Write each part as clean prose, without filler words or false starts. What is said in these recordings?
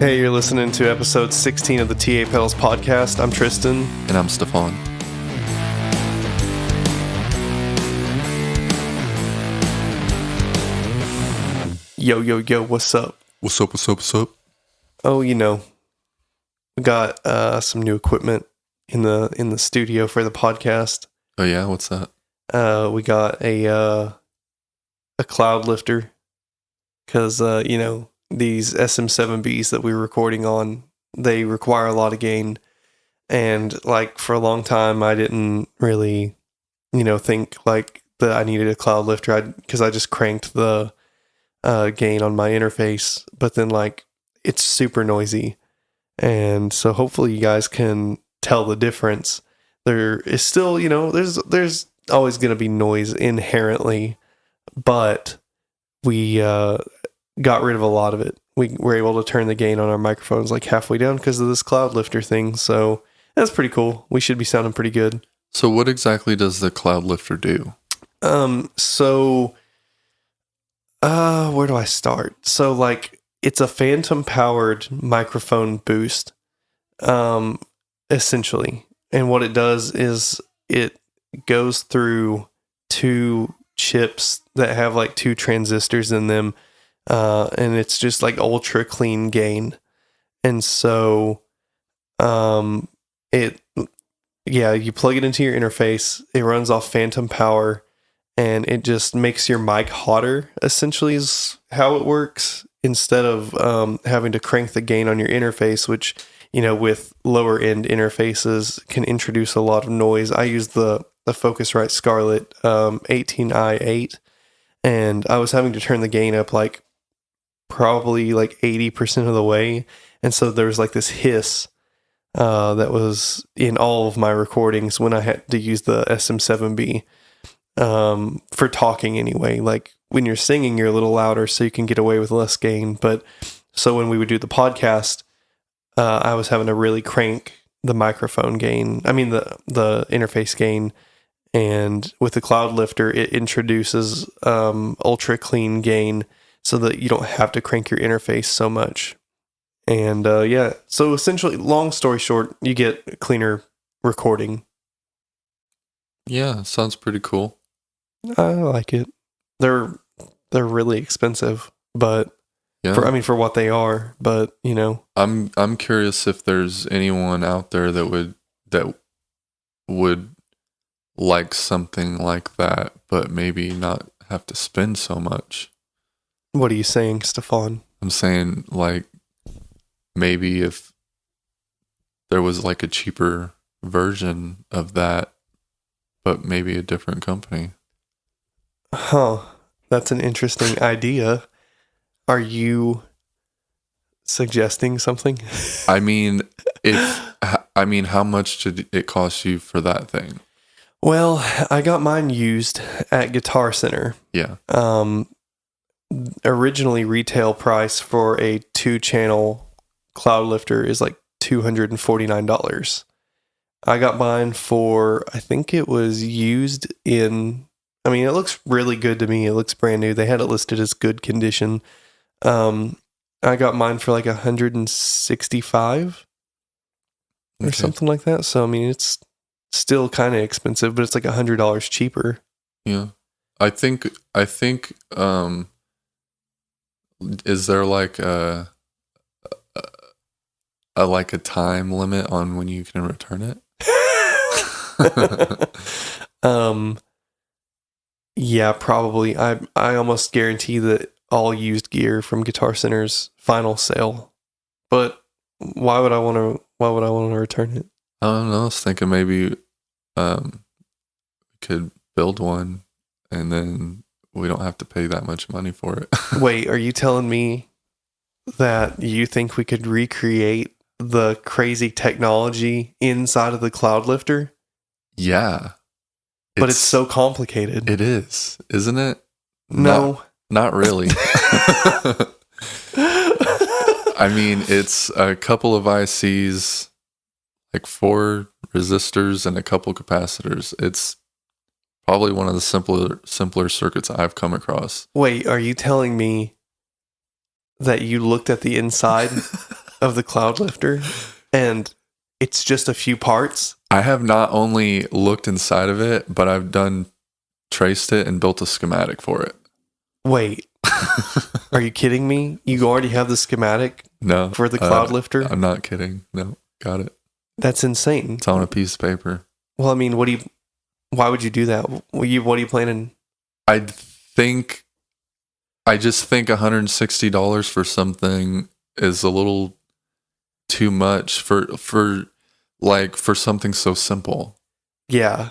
Hey, you're listening to episode 16 of the TA Pedals podcast. I'm Tristan. And I'm Stephon. Yo, what's up? What's up? Oh, we got some new equipment in the studio for the podcast. Oh yeah, what's that? We got a cloud lifter because these SM7Bs that we're recording on, they require a lot of gain, and like for a long time I didn't really think like that I needed a cloud lifter because I just cranked the gain on my interface, but then like it's super noisy, and so hopefully you guys can tell the difference. There is still there's always going to be noise inherently, but we got rid of a lot of it. We were able to turn the gain on our microphones like halfway down because of this cloud lifter thing, so that's pretty cool. We should be sounding pretty good. So what exactly does the cloud lifter do? Where do I start? So like it's a phantom powered microphone boost, essentially. And what it does is it goes through two chips that have like two transistors in them, and it's just like ultra clean gain. And so you plug it into your interface, it runs off phantom power, and it just makes your mic hotter, essentially is how it works, instead of having to crank the gain on your interface, which with lower end interfaces can introduce a lot of noise. I use the Focusrite Scarlett 18i8, and I was having to turn the gain up like probably like 80% of the way, and so there was like this hiss that was in all of my recordings when I had to use the SM7B for talking anyway. Like when you're singing, you're a little louder, so you can get away with less gain. But so when we would do the podcast, I was having to really crank the microphone gain. I mean the interface gain. And with the cloud lifter, it introduces ultra clean gain so that you don't have to crank your interface so much. And so essentially, long story short, you get cleaner recording. Yeah, sounds pretty cool. I like it. They're really expensive, but yeah, for what they are. But I'm curious if there's anyone out there that would like something like that, but maybe not have to spend so much. What are you saying, Stephon? I'm saying like maybe if there was like a cheaper version of that, but maybe a different company. Huh. That's an interesting idea. Are you suggesting something? I mean, how much did it cost you for that thing? Well, I got mine used at Guitar Center. Yeah. Originally, retail price for a 2-channel cloud lifter is like $249. I got mine for, I think it was used in, it looks really good to me. It looks brand new. They had it listed as good condition. I got mine for like $165 or something like that. So, it's still kind of expensive, but it's like $100 cheaper. Yeah. I think is there like a time limit on when you can return it? Yeah, probably. I almost guarantee that all used gear from Guitar Center's final sale. But why would I want to return it? I don't know. I was thinking maybe could build one and then we don't have to pay that much money for it. Wait, are you telling me that you think we could recreate the crazy technology inside of the cloud lifter? Yeah. But it's so complicated. It is, isn't it? No. Not really. It's a couple of ICs, like 4 resistors and a couple capacitors. It's probably one of the simpler circuits I've come across. Wait, are you telling me that you looked at the inside of the cloud lifter, and it's just a few parts. I have not only looked inside of it, but I've traced it and built a schematic for it. Wait, are you kidding me? You already have the schematic No. for the cloud lifter? I'm not kidding. No, got it. That's insane. It's on a piece of paper. Well, I mean, why would you do that? What are you planning? I just think $160 for something is a little too much for something so simple. Yeah.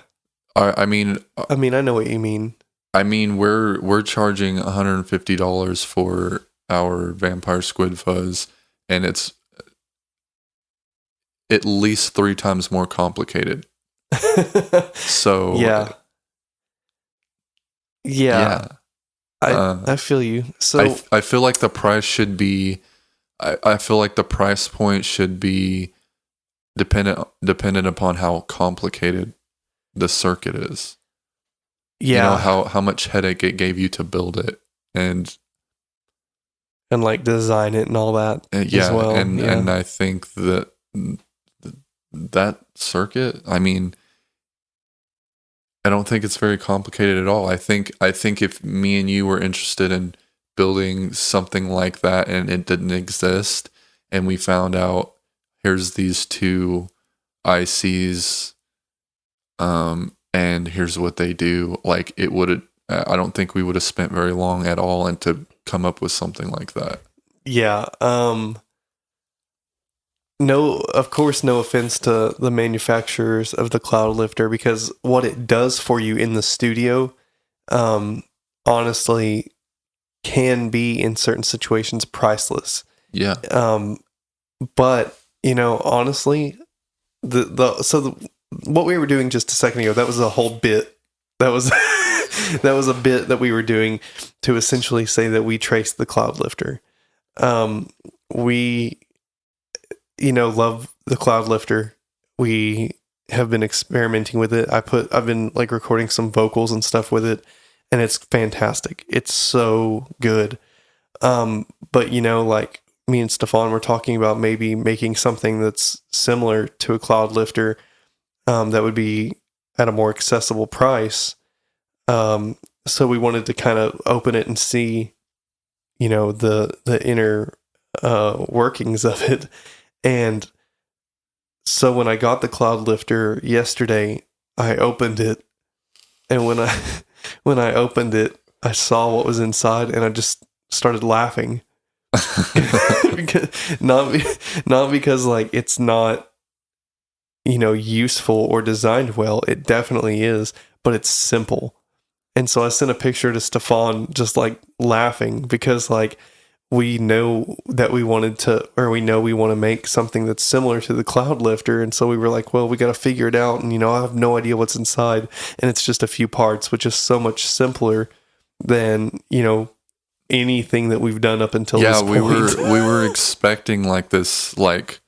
I mean, I know what you mean. I mean, we're charging $150 for our vampire squid fuzz, and it's at least 3 times more complicated. So yeah. I feel you. So I feel like the price should be. I feel like the price point should be dependent upon how complicated the circuit is. Yeah, you know, how much headache it gave you to build it and like design it and all that as well. And I think that circuit, I mean, I don't think it's very complicated at all. I think if me and you were interested in building something like that and it didn't exist, and we found out here's these 2 ICs, and here's what they do, like it would. I don't think we would have spent very long at all and to come up with something like that. Yeah. No, of course, no offense to the manufacturers of the cloud lifter, because what it does for you in the studio, honestly, can be in certain situations priceless. Yeah. But you know, honestly, what we were doing just a second ago, that was a whole bit. That was that was a bit that we were doing to essentially say that we traced the cloud lifter. We, love the cloud lifter. We have been experimenting with it. I've been like recording some vocals and stuff with it, and it's fantastic. It's so good. But like me and Stephon were talking about maybe making something that's similar to a cloud lifter, that would be at a more accessible price. So we wanted to kind of open it and see, the inner workings of it. And so when I got the cloud lifter yesterday, I opened it, and when I opened it, I saw what was inside, and I just started laughing. not because like it's not useful or designed well. It definitely is, but it's simple. And so I sent a picture to Stephon just like laughing, because like we know that we want to make something that's similar to the cloud lifter. And so we were like, well, we got to figure it out. And I have no idea what's inside, and it's just a few parts, which is so much simpler than anything that we've done up until this point. we were expecting like this like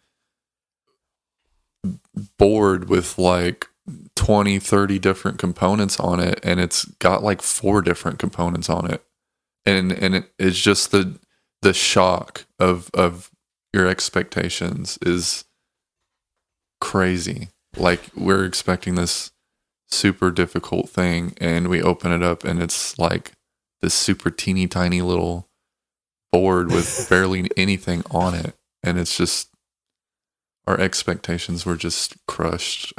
board with like 20-30 different components on it, and it's got like 4 different components on it, and it's just the shock of your expectations is crazy. Like we're expecting this super difficult thing, and we open it up and it's like this super teeny tiny little board with barely anything on it, and it's just our expectations were just crushed.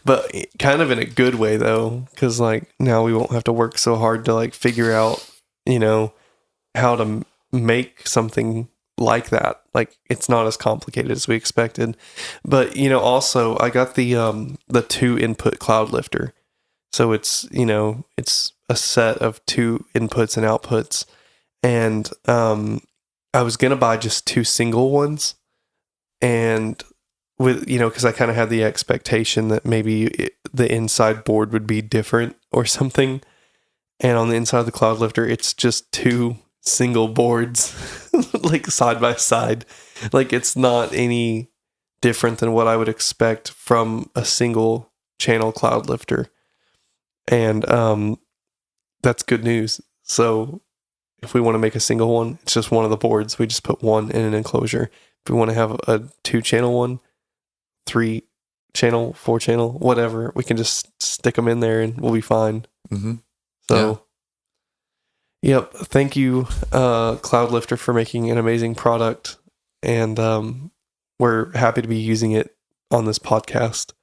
But kind of in a good way though, because like now we won't have to work so hard to like figure out how to make something like that. Like it's not as complicated as we expected. But also I got the 2 input cloud lifter, so it's it's a set of 2 inputs and outputs, and I was gonna buy just 2 single ones. And with, because I kind of had the expectation that maybe the inside board would be different or something. And on the inside of the cloud lifter, it's just 2 single boards, like side by side. Like it's not any different than what I would expect from a single channel cloud lifter. And that's good news. So if we want to make a single one, it's just one of the boards. We just put one in an enclosure. If we want to have a 2-channel one, 3-channel, 4-channel, whatever, we can just stick them in there and we'll be fine. Mm-hmm. So, yep. Thank you, Cloudlifter, for making an amazing product. And we're happy to be using it on this podcast.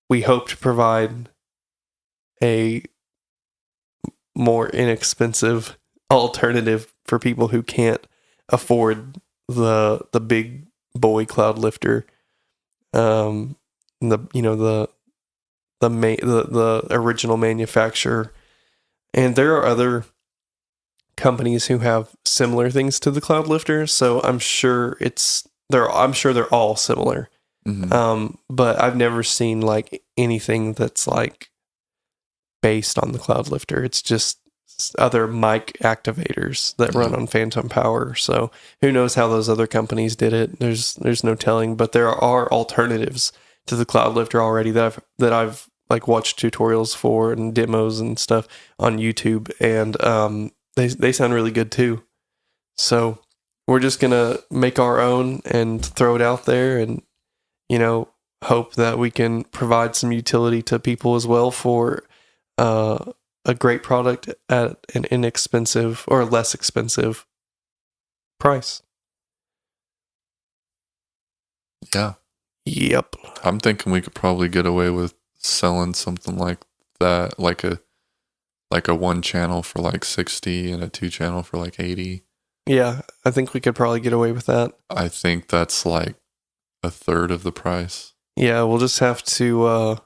We hope to provide a more inexpensive alternative for people who can't afford the big boy cloud lifter, the original manufacturer. And there are other companies who have similar things to the cloud lifter, so I'm sure they're all similar. Mm-hmm. But I've never seen like anything that's like based on the cloud lifter. It's just other mic activators that run on phantom power. So who knows how those other companies did it? There's no telling, but there are alternatives to the cloud lifter already that I've like watched tutorials for and demos and stuff on YouTube, and they sound really good too. So we're just gonna make our own and throw it out there, and hope that we can provide some utility to people as well for a great product at an inexpensive or less expensive price. Yeah. Yep. I'm thinking we could probably get away with selling something like that, like a 1-channel for like 60 and a 2-channel for like 80. Yeah, I think we could probably get away with that. I think that's like a third of the price. Yeah, we'll just have to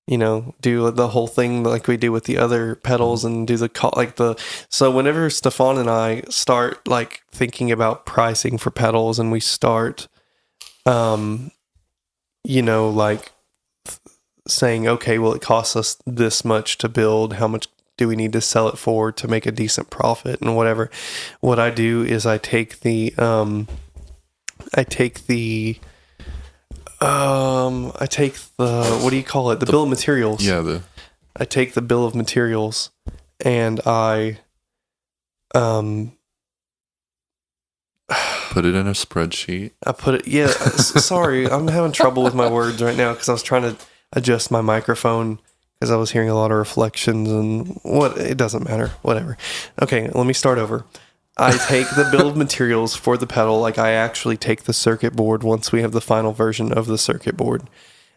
do the whole thing like we do with the other pedals, and do so whenever Stephon and I start like thinking about pricing for pedals, and we start like saying, okay, well, it costs us this much to build, how much do we need to sell it for to make a decent profit and whatever. What I do is I take the what do you call it? The bill of materials. Yeah, I take the bill of materials and I put it in a spreadsheet. I put it, yeah, sorry, I'm having trouble with my words right now because I was trying to adjust my microphone because I was hearing a lot of reflections and it doesn't matter, whatever. Okay, let me start over. I take the bill of materials for the pedal, like I actually take the circuit board once we have the final version of the circuit board,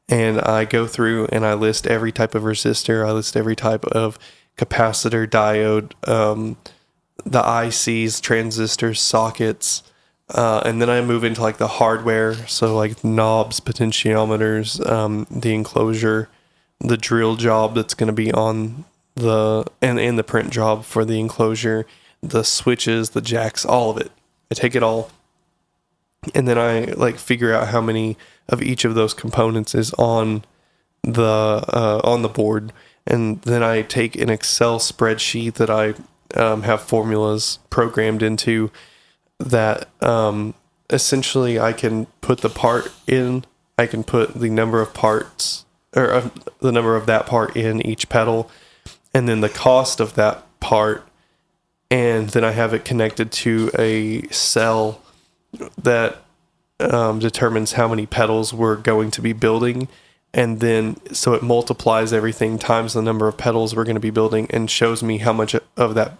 and I go through and I list every type of resistor, I list every type of capacitor, diode, the ICs, transistors, sockets, and then I move into like the hardware, so like knobs, potentiometers, the enclosure, the drill job that's going to be on and the print job for the enclosure, the switches, the jacks, all of it. I take it all, and then I like figure out how many of each of those components is on the board, and then I take an Excel spreadsheet that I have formulas programmed into that essentially I can put the part in, I can put the number of parts or the number of that part in each pedal, and then the cost of that part, and then I have it connected to a cell that determines how many pedals we're going to be building, and then so it multiplies everything times the number of pedals we're going to be building and shows me how much of that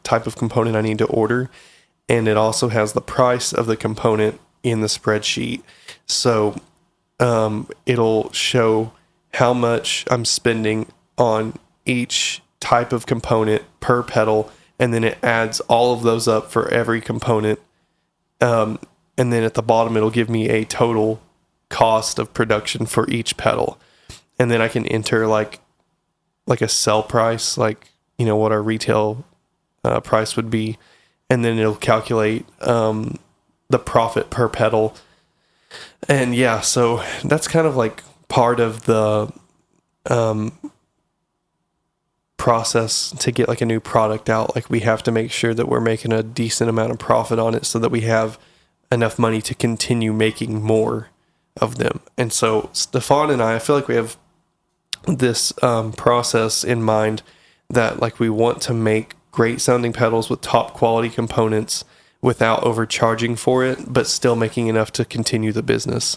type of component I need to order. And it also has the price of the component in the spreadsheet. So it'll show how much I'm spending on each type of component per pedal, and then it adds all of those up for every component. And then at the bottom, it'll give me a total cost of production for each pedal. And then I can enter like a sell price, like, what our retail price would be. And then it'll calculate the profit per pedal. And yeah, so that's kind of like part of the process to get like a new product out. Like we have to make sure that we're making a decent amount of profit on it so that we have enough money to continue making more of them. And so Stephon and I feel like we have this process in mind that like we want to make great sounding pedals with top quality components without overcharging for it, but still making enough to continue the business.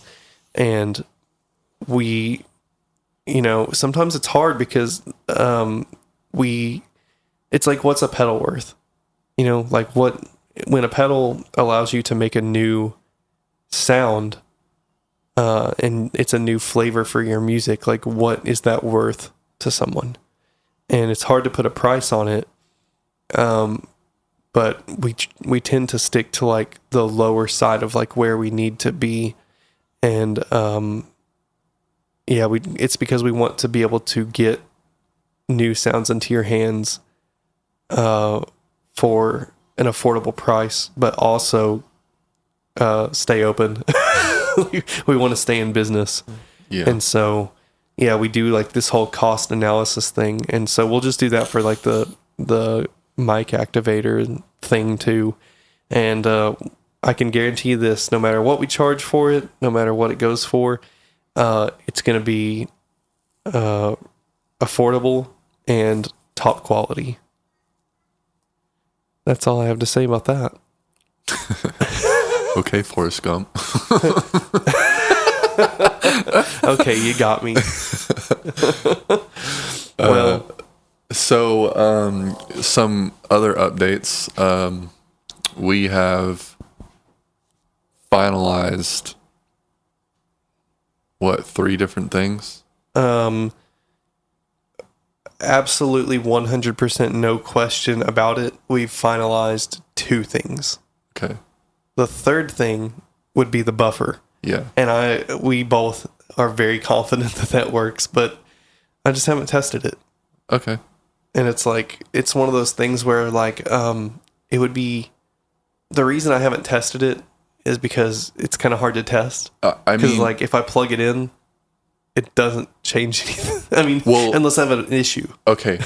And we, sometimes it's hard because it's like, what's a pedal worth? Like when a pedal allows you to make a new sound, and it's a new flavor for your music, like what is that worth to someone? And it's hard to put a price on it. But we tend to stick to like the lower side of like where we need to be. And, it's because we want to be able to get new sounds into your hands, for an affordable price, but also, stay open. We want to stay in business. Yeah. And so, we do like this whole cost analysis thing. And so we'll just do that for like the mic activator thing too. And, I can guarantee this, no matter what we charge for it, no matter what it goes for, it's going to be, affordable and top quality. That's all I have to say about that. Okay, Forrest Gump. Okay, you got me. Well, so some other updates. We have finalized 3 different things? Absolutely 100% no question about it. We've finalized 2 things. Okay. The third thing would be the buffer. Yeah. And we both are very confident that works, but I just haven't tested it. Okay. And it's like, it's one of those things where like, it would be, the reason I haven't tested it is because it's kind of hard to test. Because like if I plug it in, it doesn't change anything. I mean, unless I have an issue. Okay.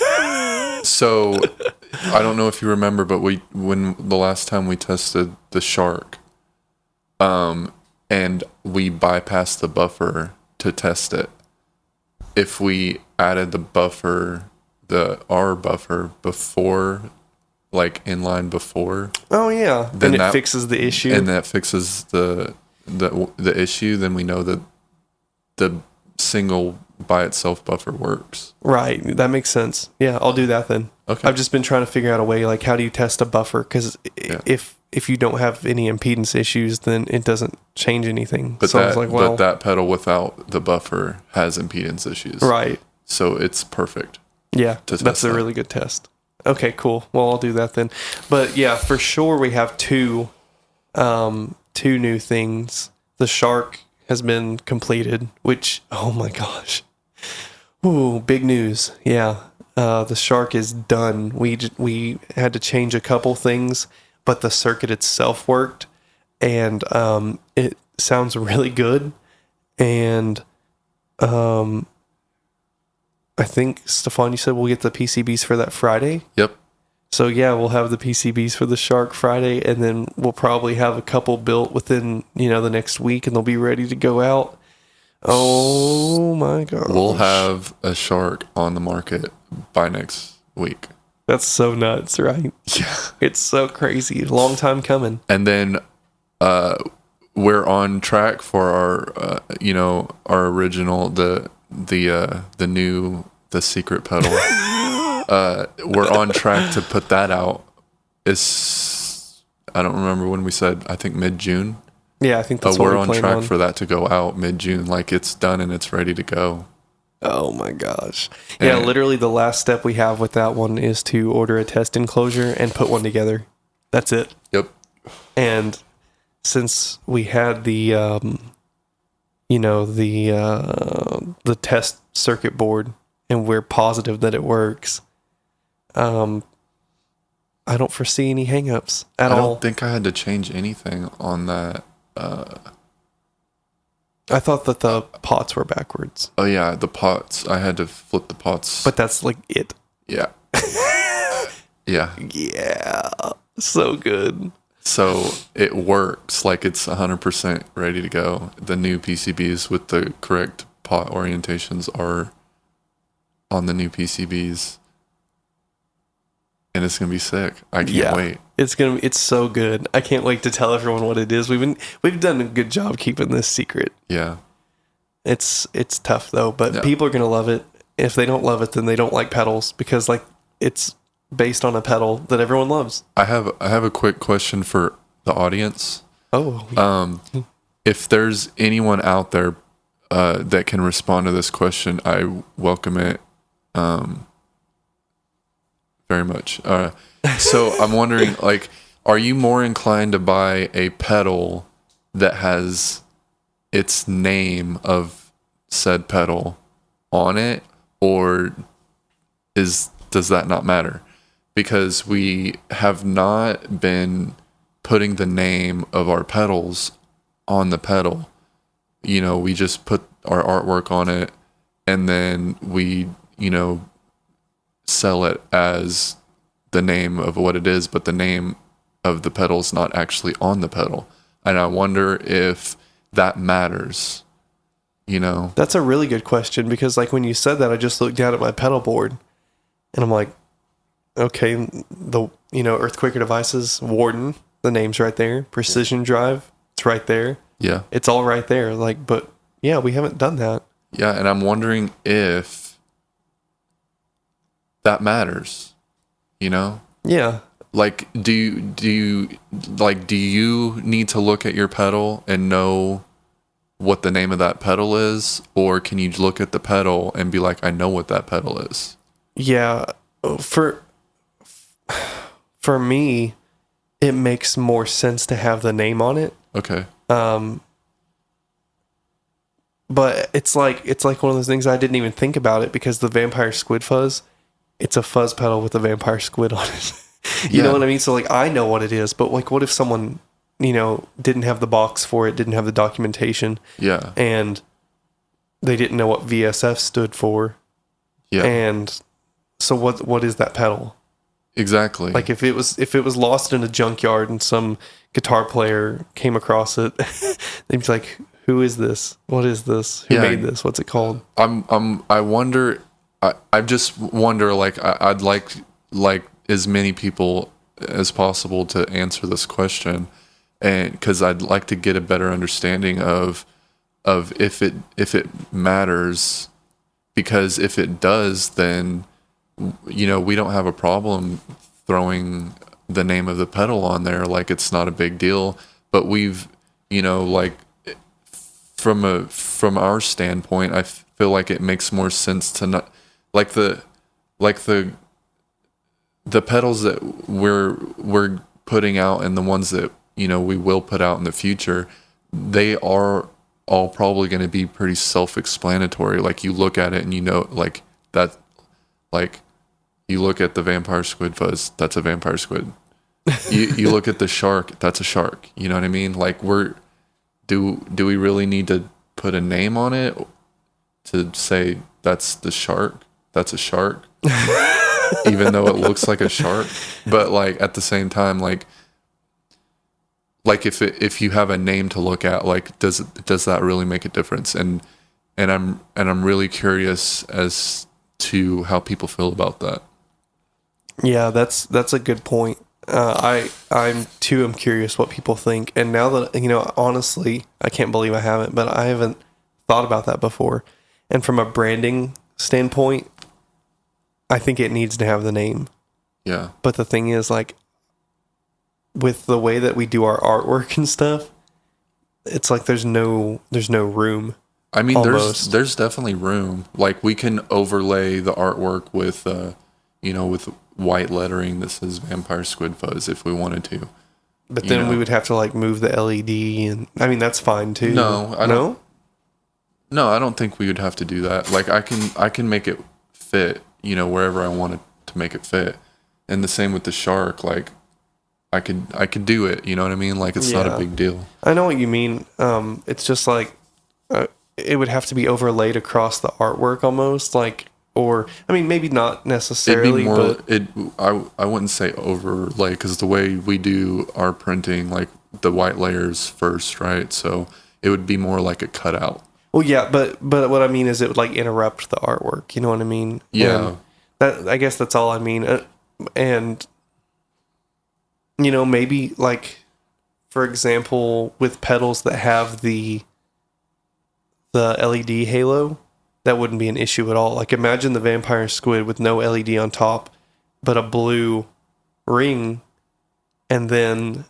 So I don't know if you remember, but when the last time we tested the Shark, and we bypassed the buffer to test it. If we added the buffer, our buffer before, like inline before. Oh yeah. Then it fixes the issue. And that fixes the issue. Then we know that the single by itself buffer works. Right. That makes sense. Yeah, I'll do that then. Okay. I've just been trying to figure out a way, like how do you test a buffer? Because if you don't have any impedance issues, then it doesn't change anything. But but that pedal without the buffer has impedance issues. Right. So it's perfect. Yeah, that's a really good test. Okay, cool. Well, I'll do that then. But yeah, for sure we have two new things. The Shark has been completed, which, oh my gosh. Ooh, big news. Yeah. The Shark is done. We had to change a couple things, but the circuit itself worked, and it sounds really good. And I think, Stephon, you said we'll get the PCBs for that Friday? Yep. So yeah, we'll have the PCBs for the Shark Friday, and then we'll probably have a couple built within, the next week, and they'll be ready to go out. Oh my gosh. We'll have a Shark on the market by next week. That's so nuts, right? Yeah. It's so crazy. Long time coming. And then we're on track for our our original the secret pedal. We're on track to put that out. I don't remember when we said, I think mid-June. Yeah, I think that's what we're on track for that to go out mid-June. Like it's done and it's ready to go. Oh my gosh. Yeah, literally the last step we have with that one is to order a test enclosure and put one together. That's it. Yep. And since we had the test circuit board and we're positive that it works, I don't foresee any hangups at all. I don't think I had to change anything on that. I thought that the pots were backwards. Oh yeah, the pots. I had to flip the pots. But that's like it. Yeah. Yeah. Yeah. So good. So it works. Like it's 100% ready to go. The new PCBs with the correct pot orientations are on the new PCBs. and it's gonna be sick. I can't wait. It's so good. I can't wait to tell everyone what it is. We've done a good job keeping this secret. Yeah. It's tough though, but people are gonna love it. If they don't love it, then they don't like pedals, because like it's based on a pedal that everyone loves. I have a quick question for the audience. Oh. If there's anyone out there that can respond to this question, I welcome it very much. So I'm wondering, like, are you more inclined to buy a pedal that has its name of said pedal on it, or does that not matter? Because we have not been putting the name of our pedals on the pedal. You know, we just put our artwork on it, and then we, sell it as the name of what it is, but the name of the pedal is not actually on the pedal. And I wonder if that matters, That's a really good question, because like when you said that, I just looked down at my pedal board and I'm like, okay, the Earthquaker Devices, Warden, the name's right there. Precision Drive, it's right there. Yeah. It's all right there. Like, but yeah, we haven't done that. Yeah, and I'm wondering if that matters, Yeah. Like, do you need to look at your pedal and know what the name of that pedal is, or can you look at the pedal and be like, I know what that pedal is? Yeah, for me, it makes more sense to have the name on it. Okay. But it's like one of those things, I didn't even think about it, because the Vampire Squid Fuzz, it's a fuzz pedal with a vampire squid on it. You know what I mean? So like, I know what it is, but like, what if someone, didn't have the box for it, didn't have the documentation, and they didn't know what VSF stood for, and so what is that pedal? Exactly. Like if it was lost in a junkyard and some guitar player came across it, they'd be like, who is this? What is this? Who made this? What's it called? I wonder. I just wonder. Like, I'd like as many people as possible to answer this question, and because I'd like to get a better understanding of if it matters, because if it does, then we don't have a problem throwing the name of the pedal on there. Like, it's not a big deal. But we've like, from our standpoint, I feel like it makes more sense to not like the pedals that we're putting out, and the ones that we will put out in the future, they are all probably going to be pretty self-explanatory. Like, you look at it and like that, like you look at the Vampire Squid Fuzz, that's a vampire squid. You look at the shark, that's a shark. You know what I mean? Like, do we really need to put a name on it to say that's the shark? That's a shark. Even though it looks like a shark. But like, at the same time, like if you have a name to look at, like, does that really make a difference? And I'm really curious as to how people feel about that. Yeah, that's a good point. I'm curious what people think. And now that, honestly, I can't believe I haven't, but I haven't thought about that before. And from a branding standpoint, I think it needs to have the name. Yeah. But the thing is, like, with the way that we do our artwork and stuff, it's like there's no room. I mean, almost. there's definitely room. Like, we can overlay the artwork with with white lettering that says Vampire Squid Fuzz if we wanted to. But then we would have to like move the LED, and I mean, that's fine too. No, I don't. No, I don't think we would have to do that. Like, I can make it fit, wherever I want it to make it fit. And the same with the shark. Like, I could do it. You know what I mean? Like, it's not a big deal. I know what you mean. It's just like it would have to be overlaid across the artwork almost, like, or I mean, maybe not necessarily. It'd be more, I wouldn't say overlay, because the way we do our printing, like, the white layers first, right? So it would be more like a cutout. Well, yeah, but what I mean is it would like interrupt the artwork. You know what I mean? Yeah. And I guess that's all I mean. And, maybe like, for example, with pedals that have the LED halo, that wouldn't be an issue at all. Like, imagine the vampire squid with no LED on top, but a blue ring, and then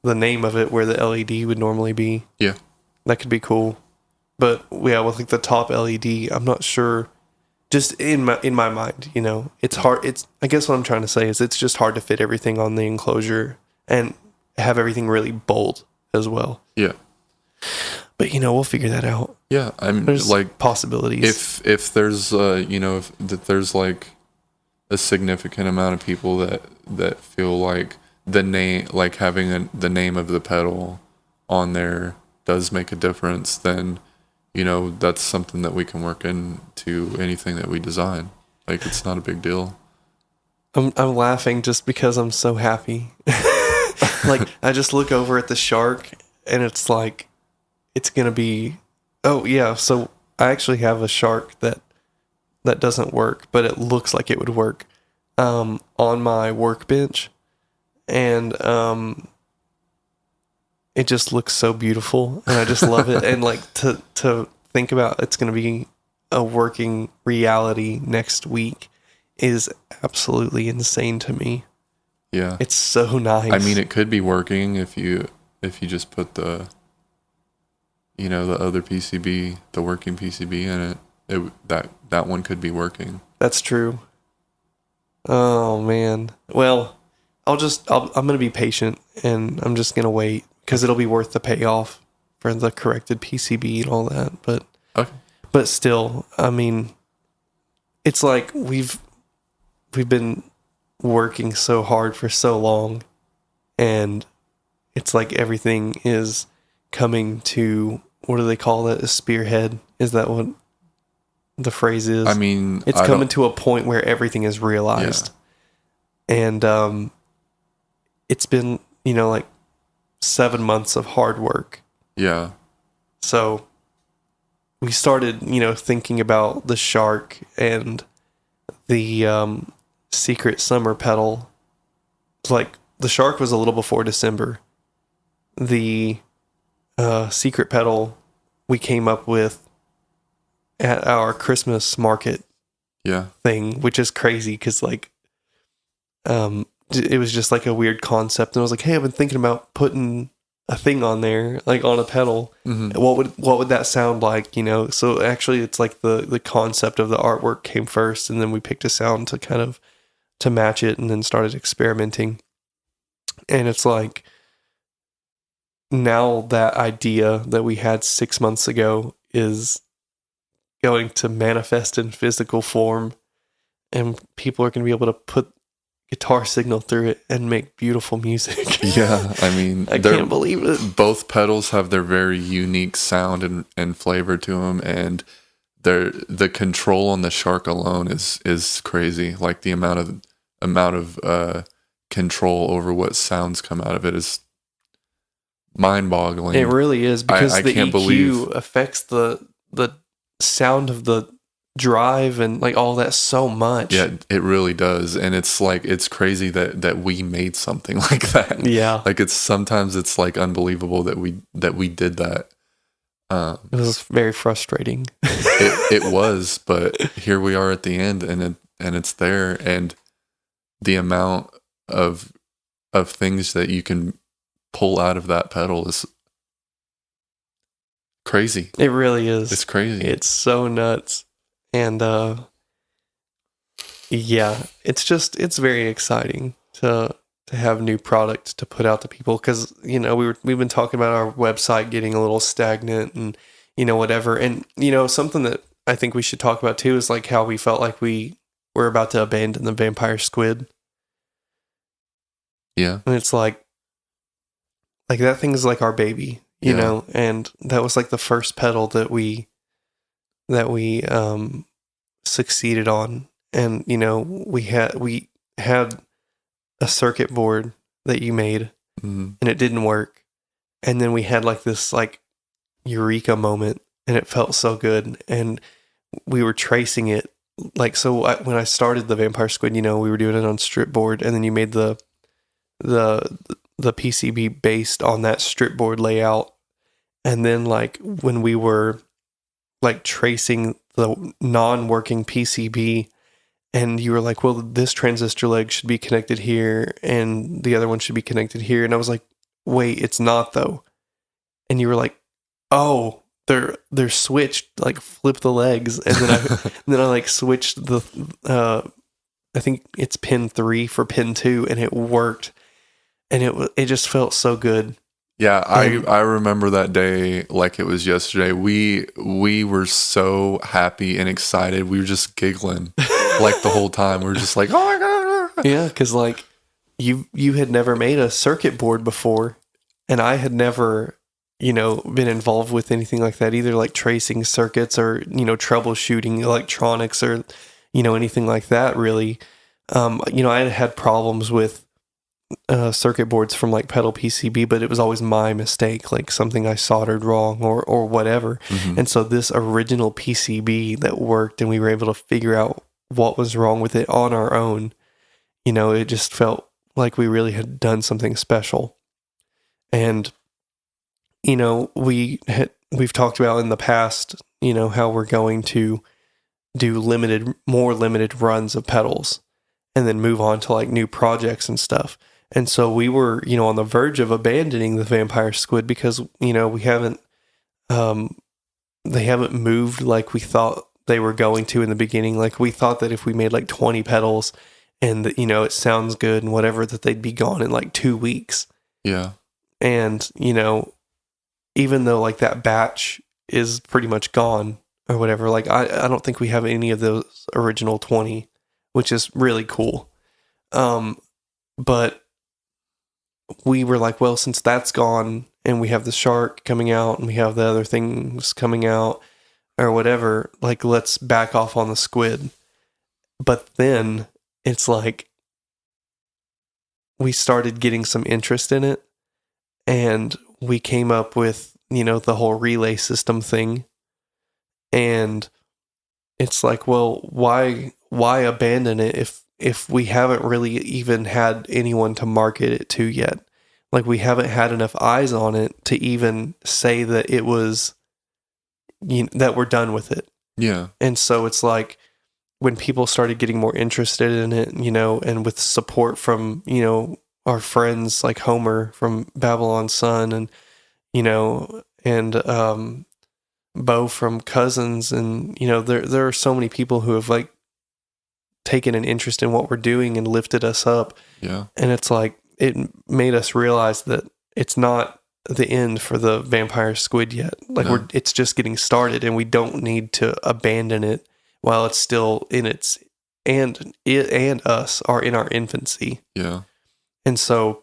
the name of it where the LED would normally be. Yeah. That could be cool. But yeah, with like the top LED, I'm not sure. Just in my mind, it's hard. I guess what I'm trying to say is it's just hard to fit everything on the enclosure and have everything really bold as well. Yeah. But we'll figure that out. Yeah, I'm There's like possibilities. If there's if that there's like a significant amount of people that feel like the name, like having the name of the pedal on there does make a difference, then that's something that we can work into anything that we design. Like, it's not a big deal. I'm laughing just because I'm so happy. Like, I just look over at the shark and it's like, it's going to be, oh yeah. So I actually have a shark that doesn't work, but it looks like it would work, on my workbench. And, it just looks so beautiful and I just love it. And like to think about it's going to be a working reality next week is absolutely insane to me. Yeah. It's so nice. I mean, it could be working if you just put the other PCB, the working PCB in it. That one could be working. That's true. Oh man. Well, I'm going to be patient and I'm just going to wait because it'll be worth the payoff for the corrected PCB and all that. But okay. But still, I mean, it's like we've been working so hard for so long, and it's like everything is coming to, what do they call that? A spearhead? Is that what the phrase is? I mean, it's coming to a point where everything is realized. Yeah. And it's been, like 7 months of hard work. Yeah. So we started, thinking about the shark and the secret summer pedal. Like, the shark was a little before December. The secret pedal we came up with at our Christmas market thing, which is crazy because, like, it was just like a weird concept. And I was like, hey, I've been thinking about putting a thing on there, like on a pedal. Mm-hmm. What would that sound like, So actually it's like the concept of the artwork came first, and then we picked a sound to kind of to match it, and then started experimenting. And it's like, now that idea that we had 6 months ago is going to manifest in physical form, and people are going to be able to put guitar signal through it and make beautiful music. Yeah, I mean, I can't believe it. Both pedals have their very unique sound and flavor to them, and the control on the shark alone is crazy. Like, the amount of control over what sounds come out of it is mind-boggling. It really is, because I the can't EQ affects the sound of the drive and like all that so much. Yeah, it really does. And it's like, it's crazy that we made something like that. Yeah. Like, sometimes it's like unbelievable that we did that. It was very frustrating. it was, but here we are at the end, and it's there, and the amount of things that you can pull out of that pedal is crazy. It really is. It's crazy. It's so nuts. And yeah, it's very exciting to have new product to put out to people, because we've been talking about our website getting a little stagnant and whatever. And something that I think we should talk about too is like how we felt like we were about to abandon the vampire squid. Yeah. And it's like that thing's like our baby, you know, and that was like the first pedal that we succeeded on. And we had a circuit board that you made, and it didn't work, and then we had like this like eureka moment, and it felt so good, and we were tracing it like, so when I started the Vampire Squid, we were doing it on strip board, and then you made the the PCB based on that strip board layout. And then like when we were like tracing the non-working PCB, and you were like, well, this transistor leg should be connected here and the other one should be connected here. And I was like, wait, it's not though. And you were like, oh, they're switched, like flip the legs. And then I like switched the I think it's pin 3 for pin 2, and it worked. And it just felt so good. Yeah, I remember that day like it was yesterday. We were so happy and excited. We were just giggling like the whole time. We were just like, oh my God. Yeah, because like you had never made a circuit board before, and I had never, been involved with anything like that, either like tracing circuits or, troubleshooting electronics or, anything like that really. I had problems with circuit boards from like pedal PCB, but it was always my mistake, like something I soldered wrong or whatever. Mm-hmm. And so this original PCB that worked, and we were able to figure out what was wrong with it on our own, it just felt like we really had done something special. And we've talked about in the past, how we're going to do more limited runs of pedals and then move on to like new projects and stuff. And so we were, on the verge of abandoning the Vampire Squid because, we haven't, they haven't moved like we thought they were going to in the beginning. Like we thought that if we made like 20 pedals and, it sounds good and whatever, that they'd be gone in like 2 weeks. Yeah. And, even though like that batch is pretty much gone or whatever, like I don't think we have any of those original 20, which is really cool. But we were like, well, since that's gone and we have the shark coming out and we have the other things coming out or whatever, like let's back off on the squid. But then it's like we started getting some interest in it, and we came up with, the whole relay system thing. And it's like, well, why abandon it if we haven't really even had anyone to market it to yet? Like we haven't had enough eyes on it to even say that it was, that we're done with it. Yeah. And so it's like when people started getting more interested in it, and with support from, our friends like Homer from Babylon Sun and, and Bo from Cousins, and, there are so many people who have like taken an interest in what we're doing and lifted us up. Yeah. And it's like, it made us realize that it's not the end for the Vampire Squid yet. Like it's just getting started, and we don't need to abandon it while it's still in its, and it and us are in our infancy. Yeah. And so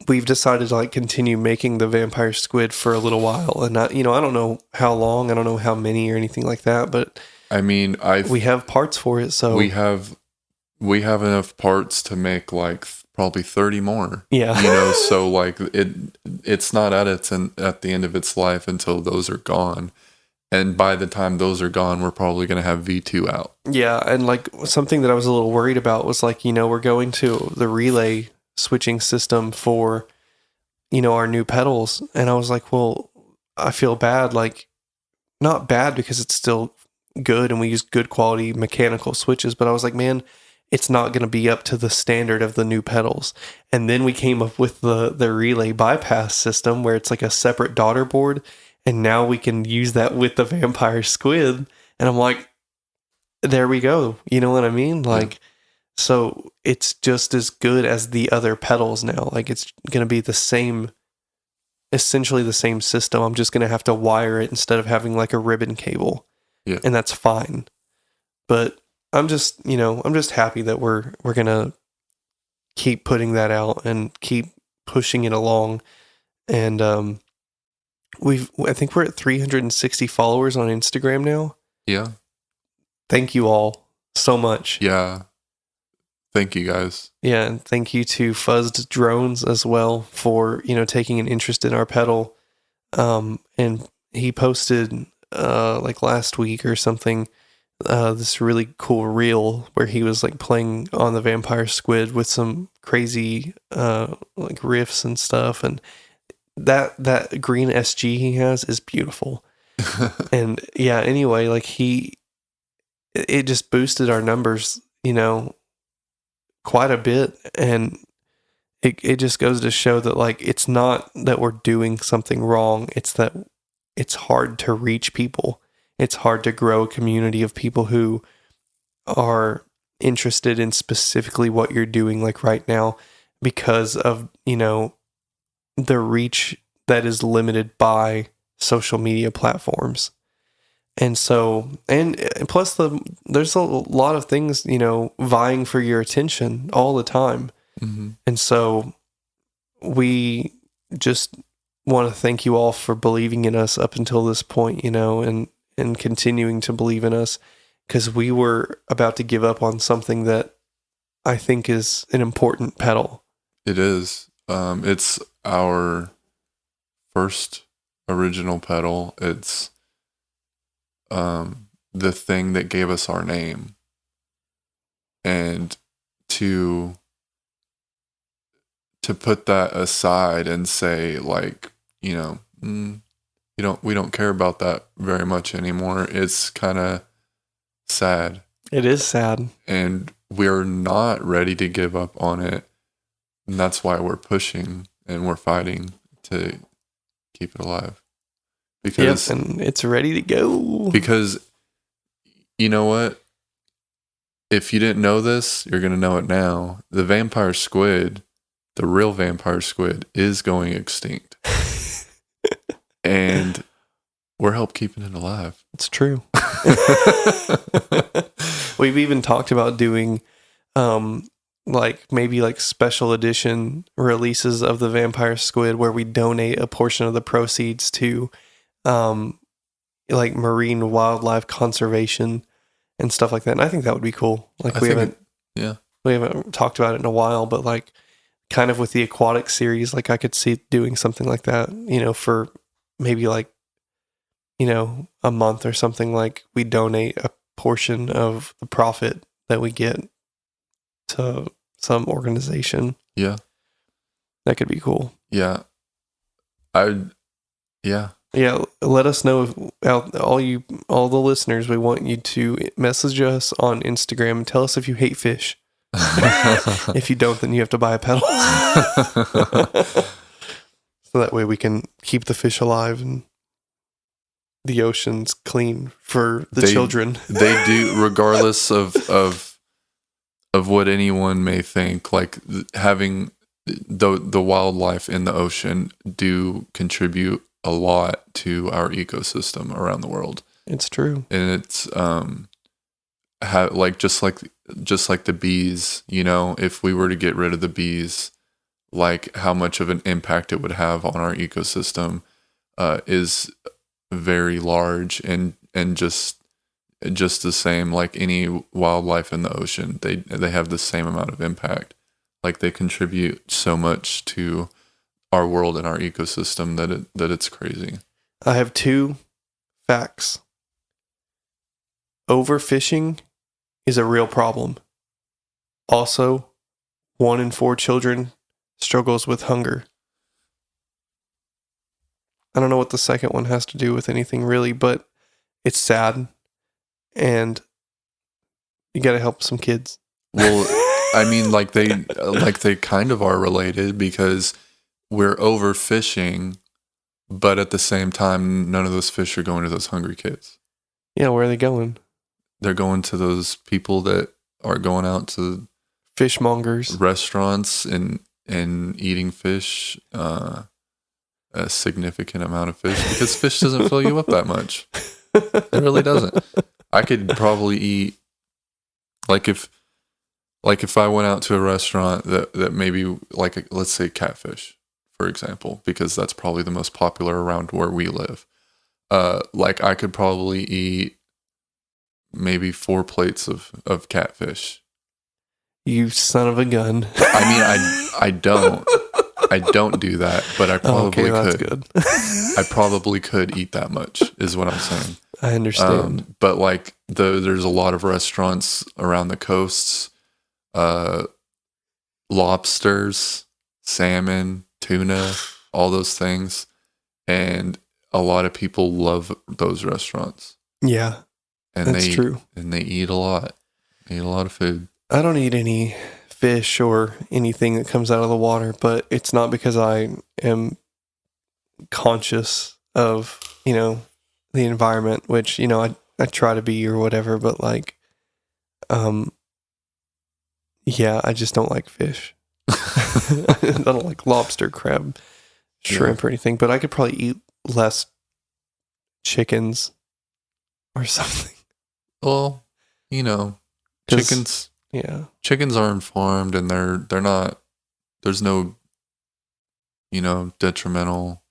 we've decided to like continue making the Vampire Squid for a little while. And I don't know how long, I don't know how many or anything like that, but I mean, we have parts for it. So we have enough parts to make like probably 30 more. Yeah. So like it's not at the end of its life until those are gone. And by the time those are gone, we're probably going to have V2 out. Yeah. And like something that I was a little worried about was like, we're going to the relay switching system for, our new pedals. And I was like, well, I feel bad. Like not bad because it's still good and we use good quality mechanical switches. But I was like, man, it's not going to be up to the standard of the new pedals. And then we came up with the relay bypass system where it's like a separate daughter board. And now we can use that with the Vampire Squid. And I'm like, there we go. You know what I mean? Like, so it's just as good as the other pedals now. Like it's going to be essentially the same system. I'm just going to have to wire it instead of having like a ribbon cable. Yeah. And that's fine. But I'm just happy that we're going to keep putting that out and keep pushing it along. And, I think we're at 360 followers on Instagram now. Yeah. Thank you all so much. Yeah. Thank you guys. Yeah. And thank you to Fuzzed Drones as well for, taking an interest in our pedal. And he posted, like last week or something, this really cool reel where he was like playing on the vampire squid with some crazy like riffs and stuff, and that green SG he has is beautiful. And yeah, anyway, like it just boosted our numbers, quite a bit, and it just goes to show that like it's not that we're doing something wrong, it's that it's hard to reach people. It's hard to grow a community of people who are interested in specifically what you're doing like right now because of, the reach that is limited by social media platforms. And so, and plus there's a lot of things, vying for your attention all the time. Mm-hmm. And so we just want to thank you all for believing in us up until this point, and continuing to believe in us, because we were about to give up on something that I think is an important pedal. It is. It's our first original pedal. It's the thing that gave us our name. And to put that aside and say, like, we don't care about that very much anymore. It's kind of sad. It is sad. And we're not ready to give up on it. And that's why we're pushing and we're fighting to keep it alive. Because and it's ready to go. Because you know what? If you didn't know this, you're going to know it now. The vampire squid, the real vampire squid, is going extinct. And we're help keeping it alive. It's true. We've even talked about doing maybe special edition releases of the vampire squid where we donate a portion of the proceeds to marine wildlife conservation and stuff like that. And I think that would be cool. We haven't talked about it in a while, but kind of with the aquatic series, I could see doing something like that, for maybe a month or something. We donate a portion of the profit that we get to some organization. Yeah. That could be cool. Yeah. Yeah, let us know, all the listeners. We want you to message us on Instagram and tell us if you hate fish. If you don't, then you have to buy a pedal. So that way we can keep the fish alive and the oceans clean for the children. They do, regardless of what anyone may think, having the wildlife in the ocean do contribute a lot to our ecosystem around the world. It's true. And it's just like the bees, if we were to get rid of the bees, how much of an impact it would have on our ecosystem is very large, and just the same like any wildlife in the ocean, they have the same amount of impact. They contribute so much to our world and our ecosystem that it's crazy. I have 2 facts. Overfishing is a real problem. Also, 1 in 4 children struggles with hunger. I don't know what the second one has to do with anything really, but it's sad, and you got to help some kids. Well, I mean, they kind of are related, because we're overfishing, but at the same time, none of those fish are going to those hungry kids. Yeah, where are they going? They're going to those people that are going out to fishmongers, restaurants, and eating fish, a significant amount of fish, because fish doesn't fill you up that much. It really doesn't. I could probably eat, if I went out to a restaurant that maybe let's say catfish, for example, because that's probably the most popular around where we live. I could probably eat maybe 4 plates of catfish. You son of a gun. I mean, I don't do that, but I probably could. That's good. I probably could eat that much, is what I'm saying. I understand. But like there's a lot of restaurants around the coasts, lobsters, salmon, tuna, all those things. And a lot of people love those restaurants. Yeah, And that's true. And they eat a lot. They eat a lot of food. I don't eat any fish or anything that comes out of the water, but it's not because I am conscious of, the environment, which, I try to be or whatever, but like, yeah, I just don't like fish. I don't like lobster, crab, shrimp, or anything, but I could probably eat less chickens or something. Well, chickens. Yeah. Chickens aren't farmed, and they're not. There's no, detrimental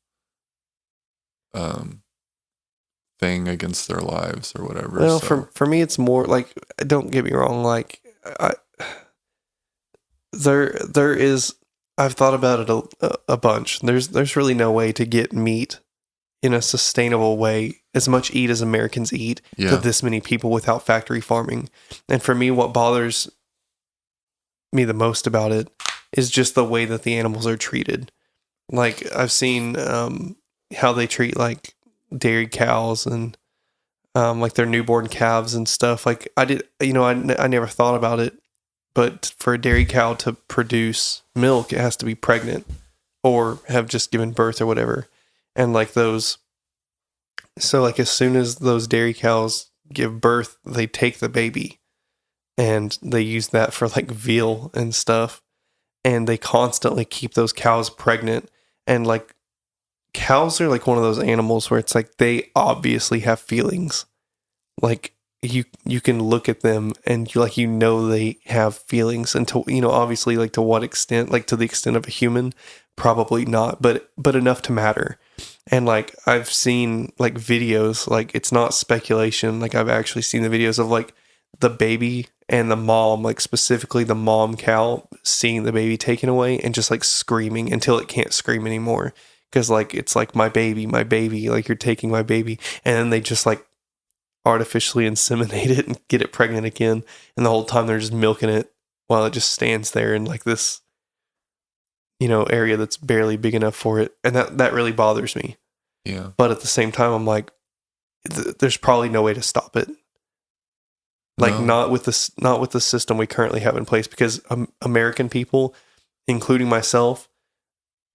thing against their lives or whatever. Well, so. for me, it's more like, don't get me wrong, like there is. I've thought about it a bunch. There's really no way to get meat in a sustainable way, as much eat as Americans eat, to this many people without factory farming. And for me, what bothers me the most about it is just the way that the animals are treated. Like, I've seen how they treat like dairy cows and like their newborn calves and stuff. Like, I never thought about it, but for a dairy cow to produce milk, it has to be pregnant or have just given birth or whatever. And like so like as soon as those dairy cows give birth, they take the baby and they use that for like veal and stuff. And they constantly keep those cows pregnant. And like, cows are like one of those animals where it's like they obviously have feelings. Like, you can look at them and they have feelings, and to, obviously, like, to what extent, like to the extent of a human, probably not, but enough to matter. And like, I've seen like videos, like, it's not speculation, like I've actually seen the videos of like the baby and the mom, like specifically the mom cow, seeing the baby taken away and just like screaming until it can't scream anymore, because like it's like, my baby, like, you're taking my baby. And then they just like artificially inseminate it and get it pregnant again, and the whole time they're just milking it while it just stands there in like this area that's barely big enough for it. And that really bothers me. Yeah. But at the same time, I'm like, there's probably no way to stop it. Like, not with the system we currently have in place, because American people, including myself,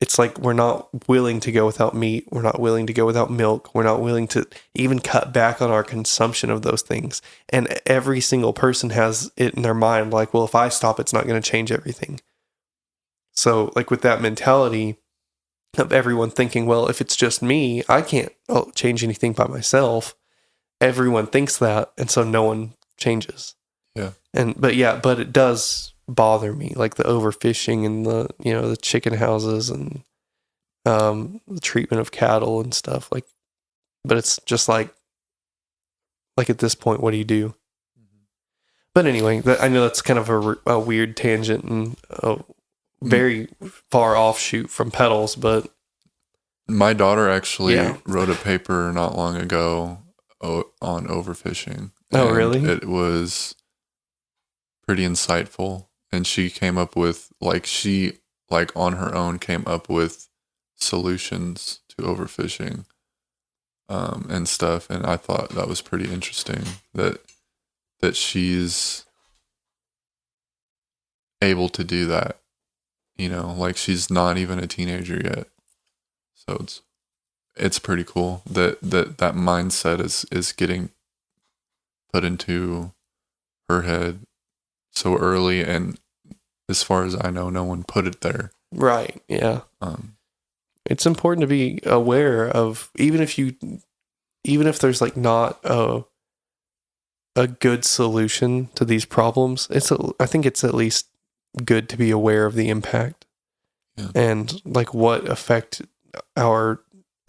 it's like, we're not willing to go without meat. We're not willing to go without milk. We're not willing to even cut back on our consumption of those things. And every single person has it in their mind, like, well, if I stop, it's not going to change everything. So like, with that mentality of everyone thinking, well, if it's just me, I can't change anything by myself. Everyone thinks that. And so no one changes. Yeah. But it does bother me, like the overfishing and the chicken houses and the treatment of cattle and stuff, like. But it's just like at this point, what do you do? Mm-hmm. But anyway, I know that's kind of a weird tangent and a very far offshoot from pedals, but my daughter actually wrote a paper not long ago on overfishing. Oh, really? It was pretty insightful. And she came up with, on her own, came up with solutions to overfishing and stuff. And I thought that was pretty interesting that she's able to do that. Like, she's not even a teenager yet. So it's pretty cool that mindset is getting put into her head so early, and as far as I know, no one put it there. Right. Yeah. It's important to be aware of, even if there's like not a good solution to these problems. I think it's at least good to be aware of the impact and like what effect our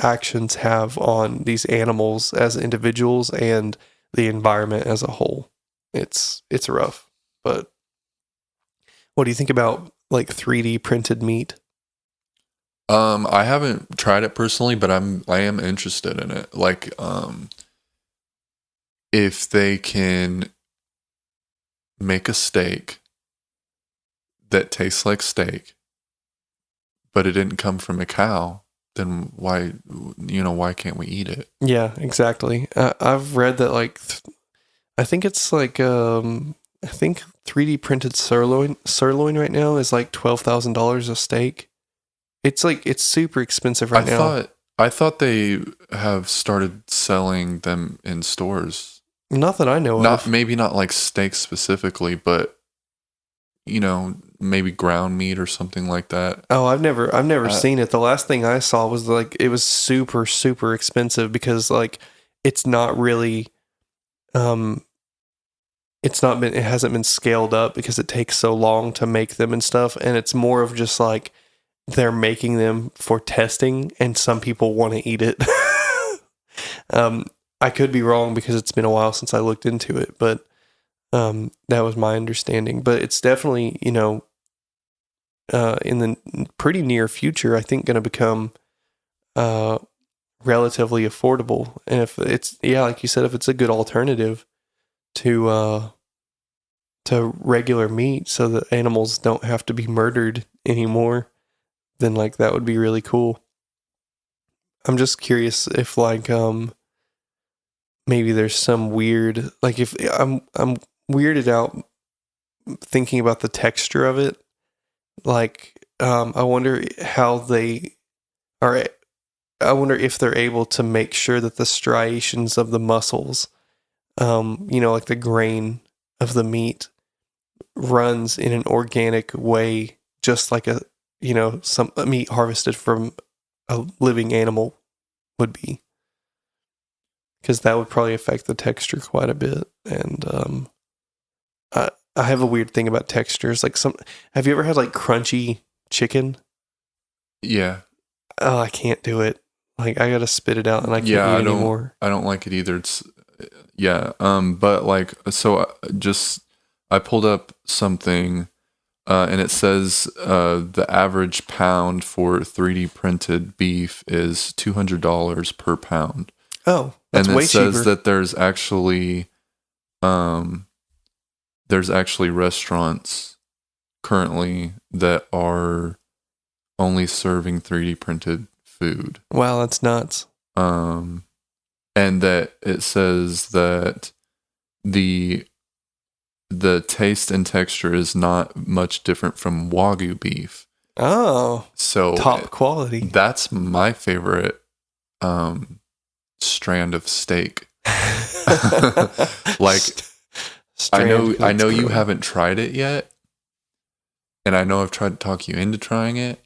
actions have on these animals as individuals and the environment as a whole. It's rough. But what do you think about like 3D printed meat? I haven't tried it personally, but I am interested in it. Like, if they can make a steak that tastes like steak, but it didn't come from a cow, then why can't we eat it? Yeah, exactly. I've read that I think it's I think 3D printed sirloin right now is like $12,000 a steak. It's super expensive right now. I thought they have started selling them in stores. Not that I know of. Maybe not like steak specifically, but maybe ground meat or something like that. Oh, I've never seen it. The last thing I saw was it was super, super expensive because it's not really, it hasn't been scaled up because it takes so long to make them and stuff. And it's more of just they're making them for testing and some people want to eat it. I could be wrong because it's been a while since I looked into it, but that was my understanding. But it's definitely, in the pretty near future, I think going to become relatively affordable. And if it's, like you said, if it's a good alternative to regular meat so that animals don't have to be murdered anymore, then that would be really cool. I'm just curious if maybe there's some weird, if I'm weirded out thinking about the texture of it. I wonder how they are. I wonder if they're able to make sure that the striations of the muscles, the grain of the meat, runs in an organic way, just like some meat harvested from a living animal would be. Because that would probably affect the texture quite a bit. And I have a weird thing about textures. Have you ever had crunchy chicken? Yeah. Oh, I can't do it. I gotta spit it out and I can't eat anymore. I don't like it either. It's but so I pulled up something and it says the average pound for 3D printed beef is $200 per pound. Oh, that's way cheaper. And it says that there's actually restaurants currently that are only serving 3D printed food. Wow, that's nuts. And that it says that the taste and texture is not much different from Wagyu beef. Oh, so top quality. That's my favorite strand of steak. I know you haven't tried it yet, and I know I've tried to talk you into trying it.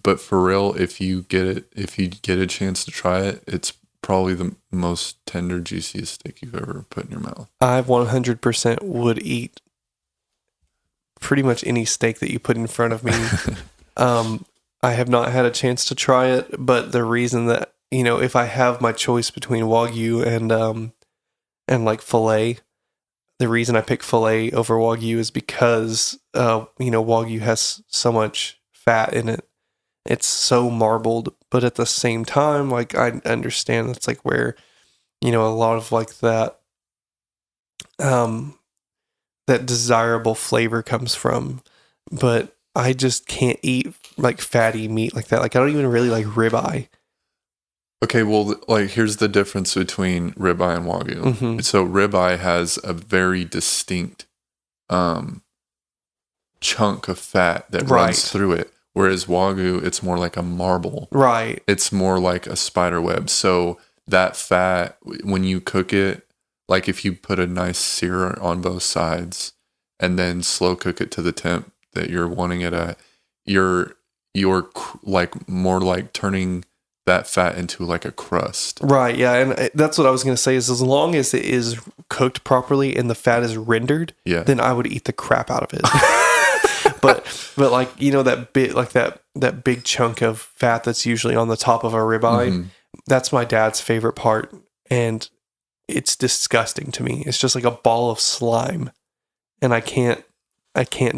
But for real, if you get a chance to try it, it's probably the most tender, juiciest steak you've ever put in your mouth. I 100% would eat pretty much any steak that you put in front of me. I have not had a chance to try it, but the reason that, if I have my choice between Wagyu and filet, the reason I pick filet over Wagyu is because, Wagyu has so much fat in it. It's so marbled, but at the same time, I understand that's where, a lot of that, that desirable flavor comes from. But I just can't eat fatty meat like that. I don't even really like ribeye. Okay, well, here's the difference between ribeye and Wagyu. Mm-hmm. So ribeye has a very distinct chunk of fat that runs through it. Whereas Wagyu, it's more like a marble. Right. It's more like a spider web. So that fat, when you cook it, if you put a nice sear on both sides and then slow cook it to the temp that you're wanting it at, you're more turning that fat into a crust. Right, yeah. And that's what I was going to say is as long as it is cooked properly and the fat is rendered, then I would eat the crap out of it. But that big chunk of fat that's usually on the top of a ribeye, that's my dad's favorite part, and it's disgusting to me. It's just like a ball of slime, and I can't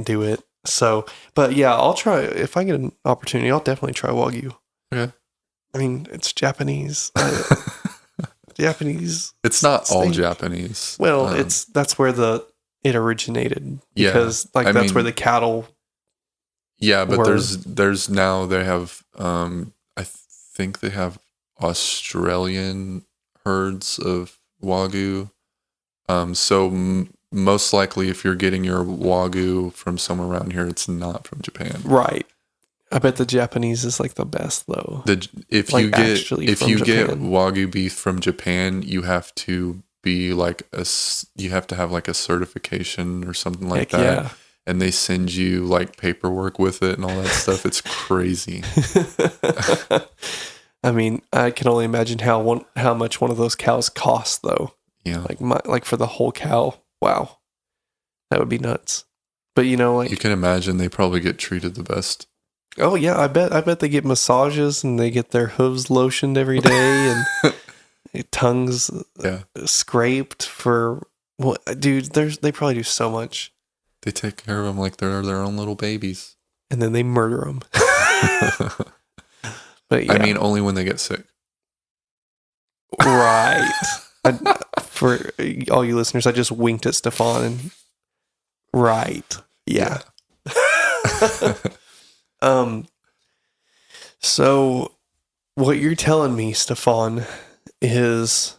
do it. So, but yeah, I'll try if I get an opportunity. I'll definitely try Wagyu. Okay. I mean, it's Japanese. Japanese. It's not all steak. Japanese. Well, that's where it originated because I that's mean, where the cattle. Yeah, but were. there's now they have I think they have Australian herds of Wagyu. So most likely, if you're getting your Wagyu from somewhere around here, it's not from Japan. Right. I bet the Japanese is like the best though. If Like, you get actually if from you get Japan. Wagyu beef from Japan, you have to be like you have to have like a certification or something like Heck that. yeah. And they send you like paperwork with it and all that stuff. It's crazy. I mean, I can only imagine how much one of those cows costs though. Yeah. Like for the whole cow. Wow. That would be nuts. But like You can imagine they probably get treated the best. oh yeah, I bet they get massages and they get their hooves lotioned every day and tongues scraped for dude, they probably do so much. They take care of them like they're their own little babies. And then they murder them. But yeah. I mean, only when they get sick. Right. For all you listeners, I just winked at Stephon and right. Yeah. So what you're telling me, Stephon, is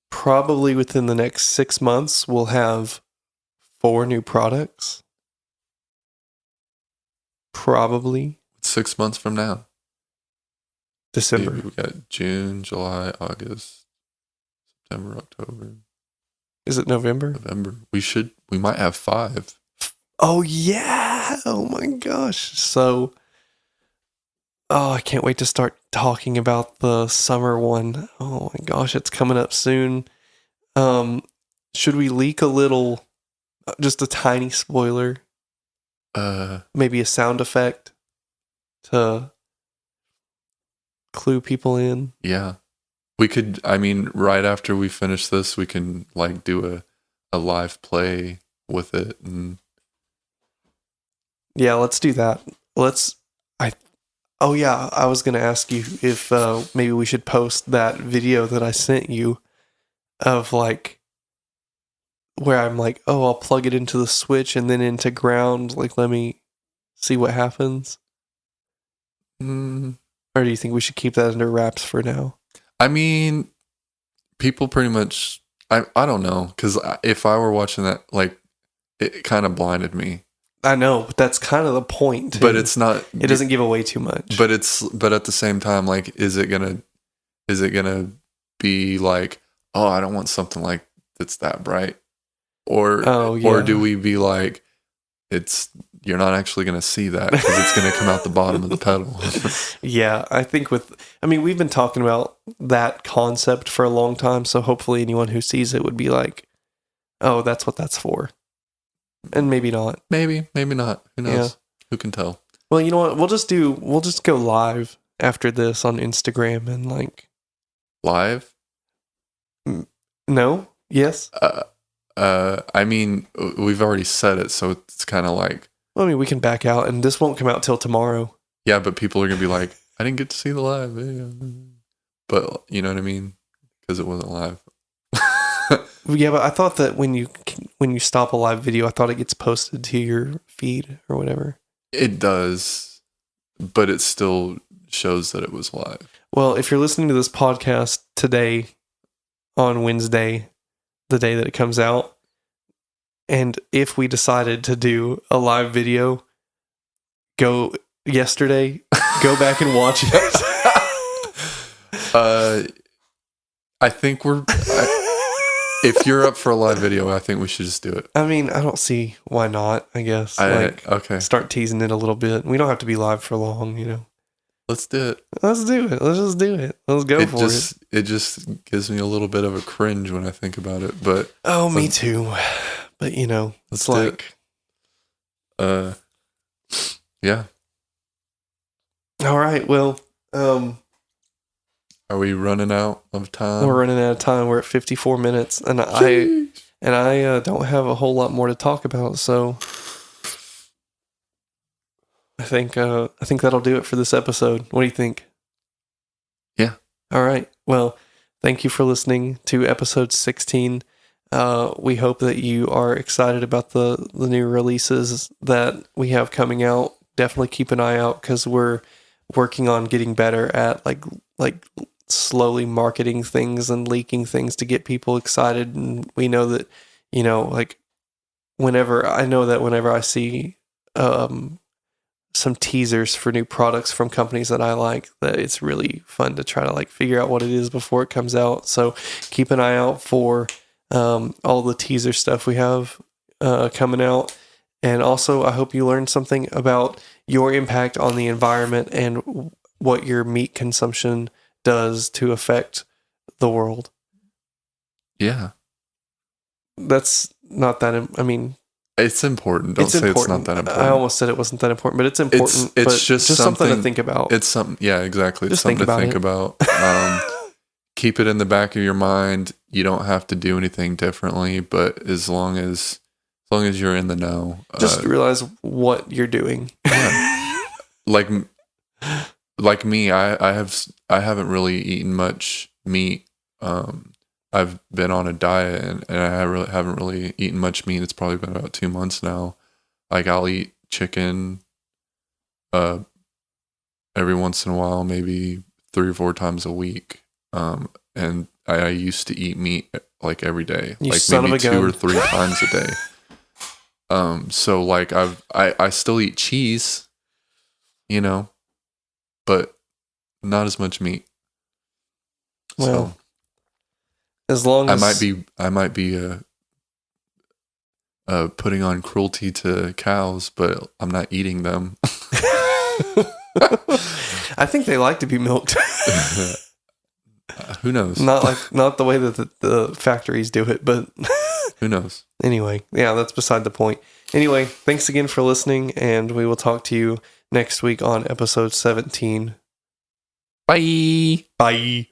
probably within the next 6 months we'll have 4 new products. Probably 6 months from now. December. We got June, July, August, September, October. Is it November? We might have 5. Oh yeah. Oh my gosh. So I can't wait to start talking about the summer one. Oh my gosh, it's coming up soon. Should we leak a little, just a tiny spoiler? Maybe a sound effect to clue people in? Yeah. We could, I mean, right after we finish this, we can like do a live play with it. And yeah, let's do that. Oh yeah, I was going to ask you if maybe we should post that video that I sent you of like where I'm like, oh, I'll plug it into the switch and then into ground. Like, let me see what happens. Or do you think we should keep that under wraps for now? I mean, people pretty much, I don't know. Because if I were watching that, like, it kind of blinded me. I know, but that's kind of the point. Too. But it's not. It doesn't give away too much. But at the same time, like, is it gonna be like, oh, I don't want something like that's that bright, or do we be like, you're not actually gonna see that because it's gonna come out the bottom of the pedal. Yeah, I think we've been talking about that concept for a long time, so hopefully anyone who sees it would be like, oh, that's what that's for. And maybe not. Maybe not. Who knows? Yeah. Who can tell? Well, you know what? We'll just go live after this on Instagram and like live. No. Yes. I mean, we've already said it, so it's kind of like. Well, I mean, we can back out, and this won't come out till tomorrow. Yeah, but people are gonna be like, I didn't get to see the live video, but you know what I mean, because it wasn't live. Yeah, but I thought that when you stop a live video, I thought it gets posted to your feed or whatever. It does, but it still shows that it was live. Well, if you're listening to this podcast today on Wednesday, the day that it comes out, and if we decided to do a live video, go back and watch it. I think if you're up for a live video, I think we should just do it. I mean, I don't see why not, I guess. Okay. Start teasing it a little bit. We don't have to be live for long, you know. Let's do it. Let's do it. Let's just do it. Let's go for it. It just gives me a little bit of a cringe when I think about it, but... Oh, me too. But, you know, it's like... Yeah. All right, well... Are we running out of time? We're running out of time. We're at 54 minutes, and I don't have a whole lot more to talk about. So I think that'll do it for this episode. What do you think? Yeah. All right. Well, thank you for listening to episode 16. We hope that you are excited about the new releases that we have coming out. Definitely keep an eye out because we're working on getting better at like slowly marketing things and leaking things to get people excited. And we know that, like whenever I see some teasers for new products from companies that I like, that it's really fun to try to like figure out what it is before it comes out. So keep an eye out for all the teaser stuff we have coming out. And also, I hope you learned something about your impact on the environment and what your meat consumption does to affect the world. Yeah. That's not that, it's important. Don't say it's not that important. I almost said it wasn't that important, but it's important. It's just something to think about. It's something, yeah, exactly. It's Just something think to about think about. Keep it in the back of your mind. You don't have to do anything differently, but as long as you're in the know, just realize what you're doing. Yeah. like me, I haven't really eaten much meat. I've been on a diet and I haven't really eaten much meat. It's probably been about 2 months now. Like I'll eat chicken every once in a while, maybe 3 or 4 times a week. And I used to eat meat like every day, You like son maybe of a 2 gun. or 3 times a day. So like I still eat cheese, but not as much meat. Well, So as long as I might be putting on cruelty to cows, but I'm not eating them. I think they like to be milked. Who knows? Not the way that the factories do it, but Who knows? Anyway, yeah, that's beside the point. Anyway, thanks again for listening, and we will talk to you next week on episode 17. Bye. Bye.